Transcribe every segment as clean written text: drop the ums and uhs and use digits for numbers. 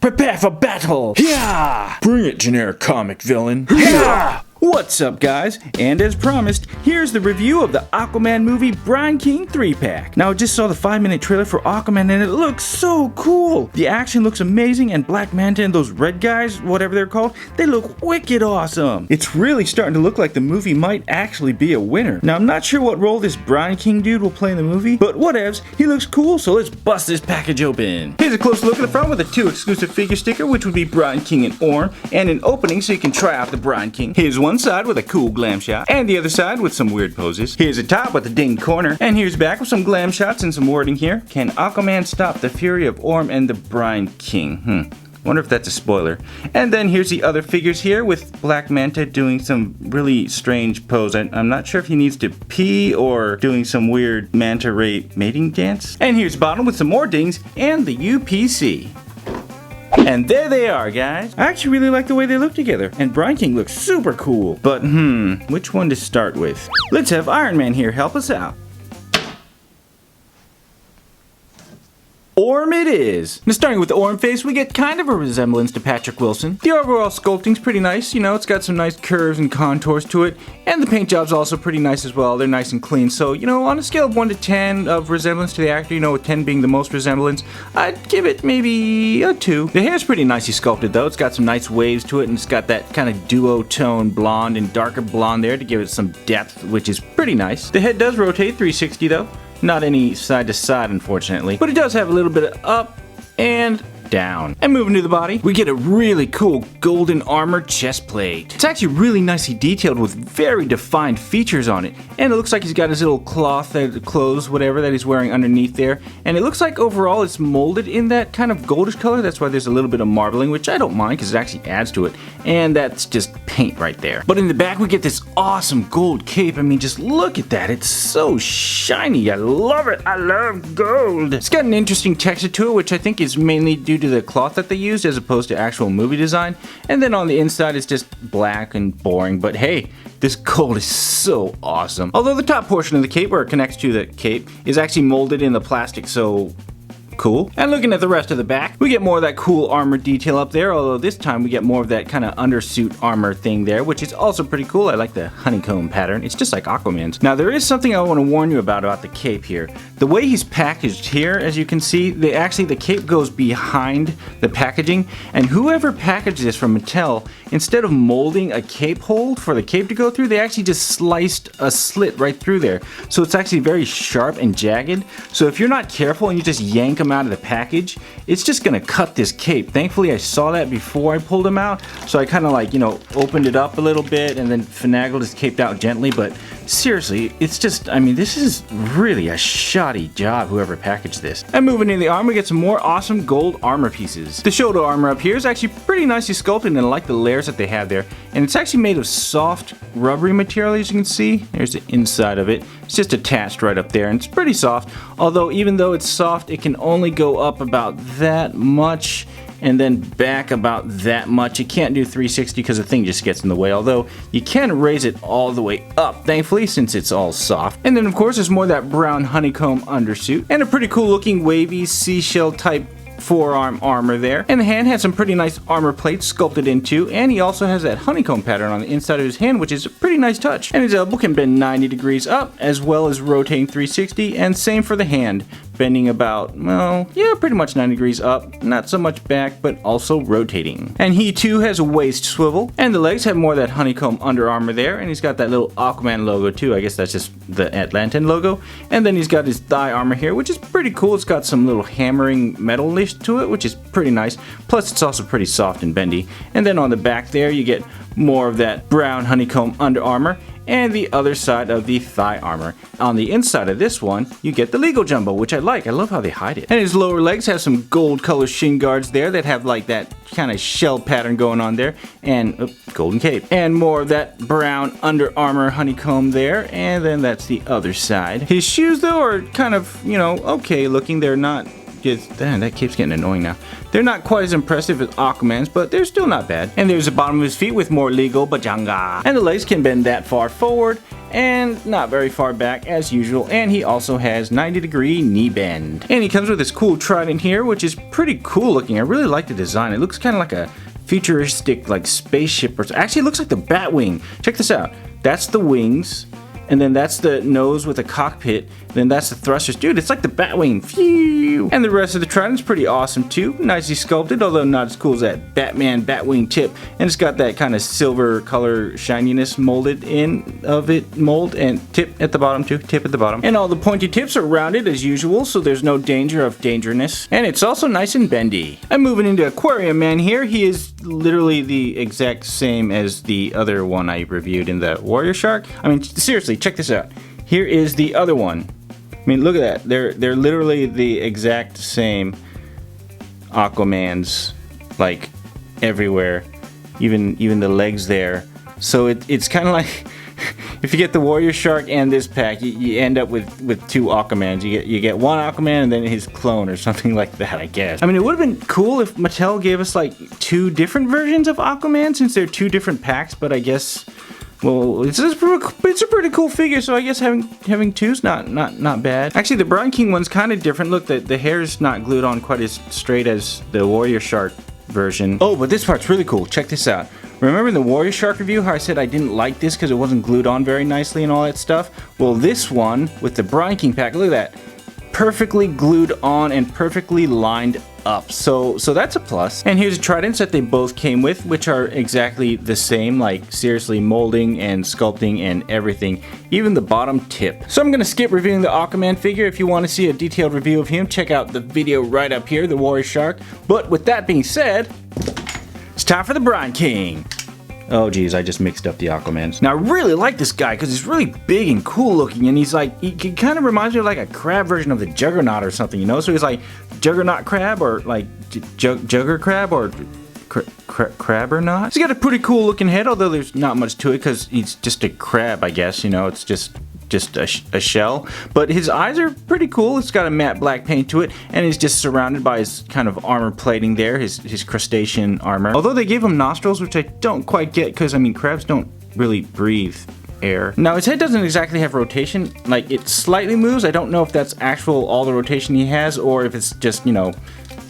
Prepare for battle! Yeah! Bring it, generic comic villain! Yeah! What's up, guys? And as promised, here's the review of the Aquaman movie Brine King 3-pack. Now, I just saw the 5-minute trailer for Aquaman and it looks so cool! The action looks amazing, and Black Manta and those red guys, whatever they're called, they look wicked awesome! It's really starting to look like the movie might actually be a winner. Now, I'm not sure what role this Brine King dude will play in the movie, but whatevs, he looks cool, so let's bust this package open. Here's a close look at the front with a 2 exclusive figure sticker, which would be Brine King and ORM, and an opening so you can try out the Brine King. Here's one side with a cool glam shot, and the other side with some weird poses. Here's a top with a dinged corner, and here's back with some glam shots and some wording here. Can Aquaman stop the fury of ORM and the Brine King? Wonder if that's a spoiler. And then here's the other figures here with Black Manta doing some really strange pose. I'm not sure if he needs to pee or doing some weird manta ray mating dance. And here's bottom with some more dings and the UPC. And there they are, guys. I actually really like the way they look together, and Brine King looks super cool. But which one to start with? Let's have Iron Man here help us out. ORM it is! Now, starting with the ORM face, we get kind of a resemblance to Patrick Wilson. The overall sculpting's pretty nice, you know, it's got some nice curves and contours to it, and the paint job's also pretty nice as well. They're nice and clean, so, you know, on a scale of 1 to 10 of resemblance to the actor, you know, with 10 being the most resemblance, I'd give it maybe a 2. The hair's pretty nicely sculpted, though. It's got some nice waves to it, and it's got that kind of duotone blonde and darker blonde there to give it some depth, which is pretty nice. The head does rotate 360, though. Not any side to side, unfortunately, but it does have a little bit of up and down. And moving to the body, we get a really cool golden armor chest plate. It's actually really nicely detailed with very defined features on it, and it looks like he's got his little clothes, whatever, that he's wearing underneath there, and it looks like overall it's molded in that kind of goldish color. That's why there's a little bit of marbling, which I don't mind because it actually adds to it, and that's just paint right there. But in the back we get this awesome gold cape. I mean, just look at that. It's so shiny. I love it. I love gold. It's got an interesting texture to it, which I think is mainly due to the cloth that they used as opposed to actual movie design. And then on the inside it's just black and boring, but hey, this gold is so awesome. Although the top portion of the cape, where it connects to the cape, is actually molded in the plastic, so cool. And looking at the rest of the back, we get more of that cool armor detail up there, although this time we get more of that kind of undersuit armor thing there, which is also pretty cool. I like the honeycomb pattern. It's just like Aquaman's. Now, there is something I want to warn you about the cape here. The way he's packaged here, as you can see, the cape goes behind the packaging, and whoever packaged this from Mattel, instead of molding a cape hold for the cape to go through, they actually just sliced a slit right through there. So it's actually very sharp and jagged. So if you're not careful and you just yank them out of the package, it's just gonna cut this cape. Thankfully, I saw that before I pulled them out, so I kind of like, you know, opened it up a little bit and then finagled his cape out gently. But seriously, it's just, I mean, this is really a shoddy job, whoever packaged this. And moving in the arm, we get some more awesome gold armor pieces. The shoulder armor up here is actually pretty nicely sculpted, and I like the layers that they have there. And it's actually made of soft, rubbery material, as you can see. There's the inside of it. It's just attached right up there, and it's pretty soft. Although, even though it's soft, it can only go up about that much and then back about that much. You can't do 360 because the thing just gets in the way, although you can raise it all the way up, thankfully, since it's all soft. And then, of course, there's more of that brown honeycomb undersuit and a pretty cool looking wavy seashell type forearm armor there. And the hand has some pretty nice armor plates sculpted into, and he also has that honeycomb pattern on the inside of his hand, which is a pretty nice touch. And his elbow can bend 90 degrees up as well as rotating 360, and same for the hand, bending about, well, yeah, pretty much 90 degrees up, not so much back, but also rotating. And he too has a waist swivel, and the legs have more of that honeycomb under armor there, and he's got that little Aquaman logo too. I guess that's just the Atlantan logo. And then he's got his thigh armor here, which is pretty cool. It's got some little hammering metal-ish to it, which is pretty nice. Plus, it's also pretty soft and bendy. And then on the back there, you get more of that brown honeycomb under armor, and the other side of the thigh armor. On the inside of this one, you get the legal jumbo, which I like. I love how they hide it. And his lower legs have some gold color shin guards there that have like that kind of shell pattern going on there, and golden cape. And more of that brown under armor honeycomb there, and then that's the other side. His shoes, though, are kind of, you know, okay looking. They're not damn, that keeps getting annoying now. They're not quite as impressive as Aquaman's, but they're still not bad. And there's the bottom of his feet with more legal bajanga. And the legs can bend that far forward and not very far back as usual. And he also has 90-degree knee bend. And he comes with this cool trident here, which is pretty cool looking. I really like the design. It looks kind of like a futuristic like spaceship, or actually it looks like the bat wing. Check this out. That's the wings, and then that's the nose with a cockpit, and then that's the thrusters. Dude, it's like the Batwing. Phew! And the rest of the trident's pretty awesome too. Nicely sculpted, although not as cool as that Batman Batwing tip. And it's got that kind of silver color shininess molded in of it, mold and tip at the bottom too, tip at the bottom. And all the pointy tips are rounded as usual, so there's no danger of dangerousness. And it's also nice and bendy. I'm moving into Aquarium Man here. He is literally the exact same as the other one I reviewed in the Warrior Shark. I mean, seriously, check this out. Here is the other one. I mean, look at that. They're literally the exact same Aquamans, like everywhere, even the legs there. So it's kind of like if you get the Warrior Shark and this pack, you end up with two Aquamans. You get one Aquaman and then his clone or something like that, I guess. I mean, it would have been cool if Mattel gave us like two different versions of Aquaman, since they're two different packs. But I guess, well, it's a pretty cool figure, so I guess having two's not bad. Actually, the Brine King one's kind of different. Look, the hair's not glued on quite as straight as the Warrior Shark version. Oh, but this part's really cool. Check this out. Remember in the Warrior Shark review how I said I didn't like this because it wasn't glued on very nicely and all that stuff? Well, this one with the Brine King pack, look at that. Perfectly glued on and perfectly lined up. So that's a plus. And here's the tridents that they both came with, which are exactly the same, like seriously molding and sculpting and everything, even the bottom tip. So I'm gonna skip reviewing the Aquaman figure. If you want to see a detailed review of him, check out the video right up here, the Warrior Shark. But with that being said, it's time for the Brine King. Oh geez, I just mixed up the Aquamans. Now I really like this guy because he's really big and cool looking, and he kind of reminds me of like a crab version of the Juggernaut or something, you know? So he's like Juggernaut crab, or like Jugger crab, or crab or not. He's got a pretty cool looking head, although there's not much to it because he's just a crab, I guess, you know? It's just a shell, but his eyes are pretty cool. It's got a matte black paint to it, and he's just surrounded by his kind of armor plating there, his crustacean armor. Although they gave him nostrils, which I don't quite get, because I mean crabs don't really breathe air. Now his head doesn't exactly have rotation, like it slightly moves. I don't know if that's actual all the rotation he has, or if it's just, you know,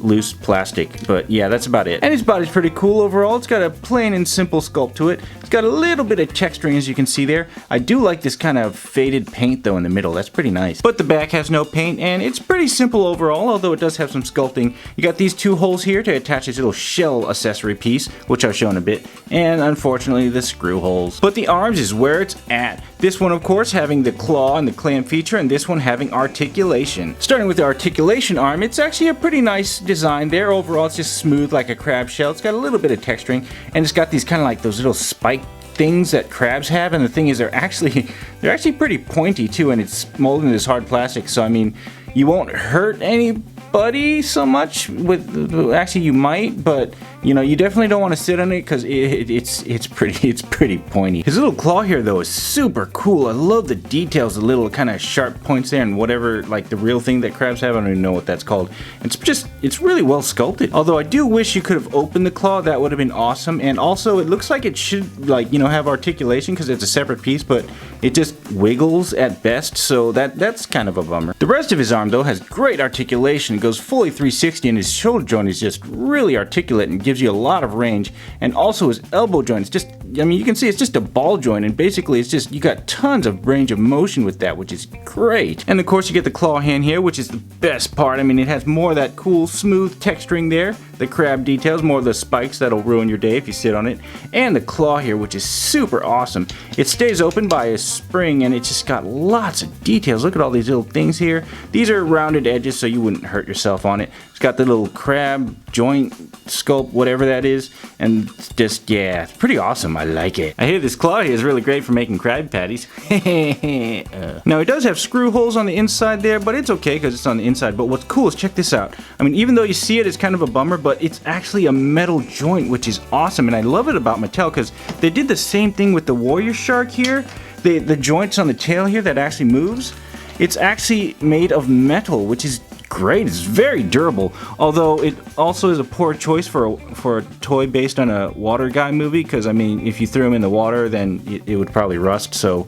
loose plastic, but yeah, that's about it. And his body's pretty cool overall. It's got a plain and simple sculpt to it. It's got a little bit of texturing, as you can see there. I do like this kind of faded paint though in the middle. That's pretty nice. But the back has no paint, and it's pretty simple overall, although it does have some sculpting. You got these two holes here to attach this little shell accessory piece, which I'll show in a bit, and unfortunately the screw holes. But the arms is where it's at. This one, of course, having the claw and the clamp feature, and this one having articulation. Starting with the articulation arm, it's actually a pretty nice design there. Overall, it's just smooth like a crab shell. It's got a little bit of texturing, and it's got these kind of like those little spike things that crabs have, and the thing is they're actually pretty pointy too, and it's molded in this hard plastic, so I mean you won't hurt anybody so much with, actually you might, but you know, you definitely don't want to sit on it because it's pretty pointy. His little claw here though is super cool. I love the details, the little kind of sharp points there, and whatever, like the real thing that crabs have, I don't even know what that's called. It's really well sculpted. Although I do wish you could have opened the claw. That would have been awesome. And also it looks like it should, like, you know, have articulation because it's a separate piece, but it just wiggles at best, so that's kind of a bummer. The rest of his arm though has great articulation. It goes fully 360, and his shoulder joint is just really articulate and gives you a lot of range. And also his elbow joint is just, I mean, you can see it's just a ball joint, and basically it's just, you got tons of range of motion with that, which is great. And of course you get the claw hand here, which is the best part. I mean, it has more of that cool smooth texturing there, the crab details, more of the spikes that'll ruin your day if you sit on it, and the claw here, which is super awesome. It stays open by a spring, and it's just got lots of details. Look at all these little things here. These are rounded edges so you wouldn't hurt yourself on it. It's got the little crab joint sculpt, whatever that is, and it's just, yeah, it's pretty awesome. I like it. I hear this claw here is really great for making crab patties. Now it does have screw holes on the inside there, but it's okay because it's on the inside. But what's cool is, check this out. I mean, even though you see it, it's kind of a bummer, but it's actually a metal joint, which is awesome. And I love it about Mattel because they did the same thing with the Warrior Shark here. The joints on the tail here that actually moves, it's actually made of metal, which is great. It's very durable. Although it also is a poor choice for a toy based on a water guy movie. Because I mean, if you threw him in the water, then it would probably rust. So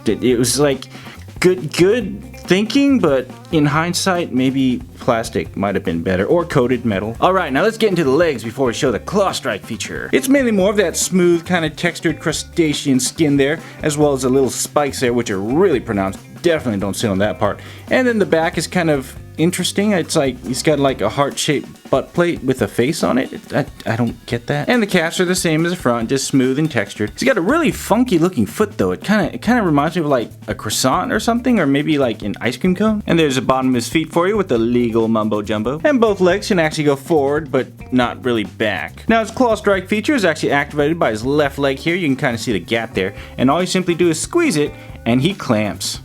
it was like good thinking, but in hindsight, maybe plastic might have been better, or coated metal. Alright, now let's get into the legs before we show the claw strike feature. It's mainly more of that smooth, kind of textured crustacean skin there, as well as the little spikes there, which are really pronounced. Definitely don't sit on that part. And then the back is kind of interesting. It's like he's got like a heart-shaped butt plate with a face on it. I don't get that. And the calves are the same as the front, just smooth and textured. He's got a really funky looking foot though. It kind of reminds me of like a croissant or something, or maybe like an ice cream cone. And there's the bottom of his feet for you with the legal mumbo jumbo. And both legs can actually go forward, but not really back. Now his claw strike feature is actually activated by his left leg here. You can kind of see the gap there. And all you simply do is squeeze it, and he clamps.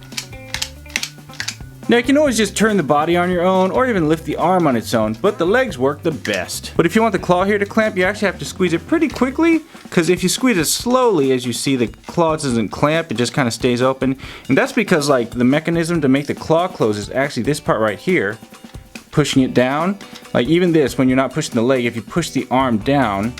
Now you can always just turn the body on your own or even lift the arm on its own, but the legs work the best. But if you want the claw here to clamp, you actually have to squeeze it pretty quickly, because if you squeeze it slowly, as you see, the claw doesn't clamp, it just kind of stays open. And that's because like the mechanism to make the claw close is actually this part right here, pushing it down. Like even this, when you're not pushing the leg, if you push the arm down,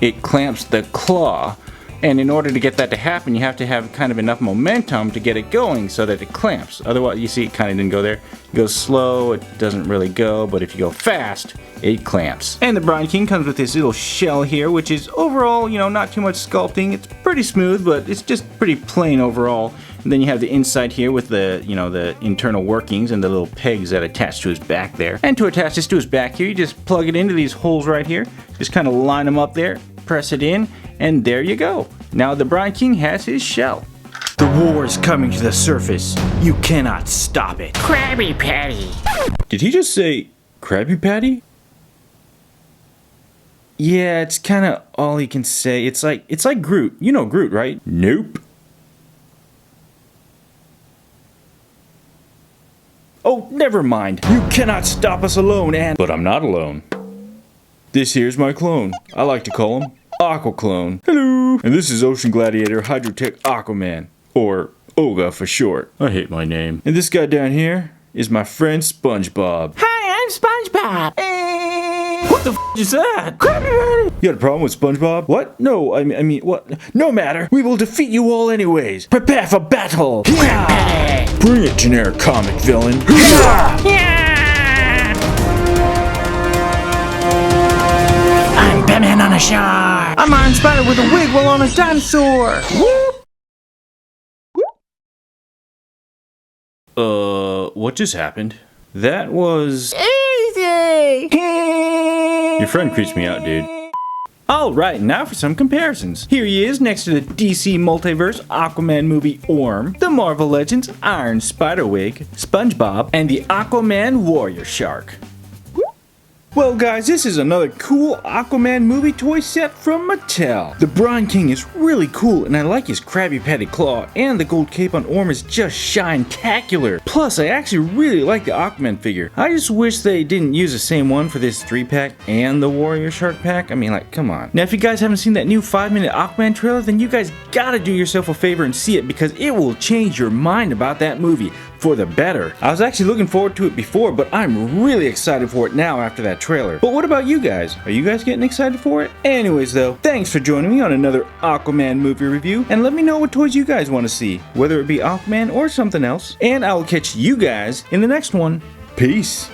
it clamps the claw. And in order to get that to happen, you have to have kind of enough momentum to get it going so that it clamps. Otherwise, you see it kind of didn't go there. It goes slow, it doesn't really go, but if you go fast, it clamps. And the Brine King comes with this little shell here, which is overall, you know, not too much sculpting. It's pretty smooth, but it's just pretty plain overall. And then you have the inside here with the, you know, the internal workings and the little pegs that attach to his back there. And to attach this to his back here, you just plug it into these holes right here. Just kind of line them up there, press it in, and there you go. Now the Brine King has his shell. The war is coming to the surface. You cannot stop it. Krabby Patty. Did he just say Krabby Patty? Yeah, it's kind of all he can say. It's like Groot. You know Groot, right? Nope. Oh, never mind. You cannot stop us alone, and... But I'm not alone. This here's my clone. I like to call him Aquaclone. Hello! And this is Ocean Gladiator Hydrotech Aquaman. Or Oga for short. I hate my name. And this guy down here is my friend SpongeBob. Hi, I'm SpongeBob. What the f is that? You got a problem with SpongeBob? What? No, I mean, what? No matter. We will defeat you all anyways. Prepare for battle. Yeah. Bring it, generic comic villain. Yeah. I'm Batman on a shark. I'm Iron Spider with a wig while on a dinosaur. What just happened? That was... Easy. Your friend creeps me out, dude. Alright, now for some comparisons. Here he is next to the DC Multiverse Aquaman Movie ORM, the Marvel Legends Iron Spider wig, SpongeBob, and the Aquaman Warrior Shark. Well guys, this is another cool Aquaman movie toy set from Mattel. The Brine King is really cool, and I like his Krabby Patty claw, and the gold cape on ORM is just shine-tacular. Plus, I actually really like the Aquaman figure. I just wish they didn't use the same one for this 3-pack and the Warrior Shark pack. I mean, like, come on. Now, if you guys haven't seen that new 5-minute Aquaman trailer, then you guys gotta do yourself a favor and see it, because it will change your mind about that movie. For the better. I was actually looking forward to it before, but I'm really excited for it now after that trailer. But what about you guys? Are you guys getting excited for it? Anyways though, thanks for joining me on another Aquaman movie review, and let me know what toys you guys want to see, whether it be Aquaman or something else, and I will catch you guys in the next one. Peace.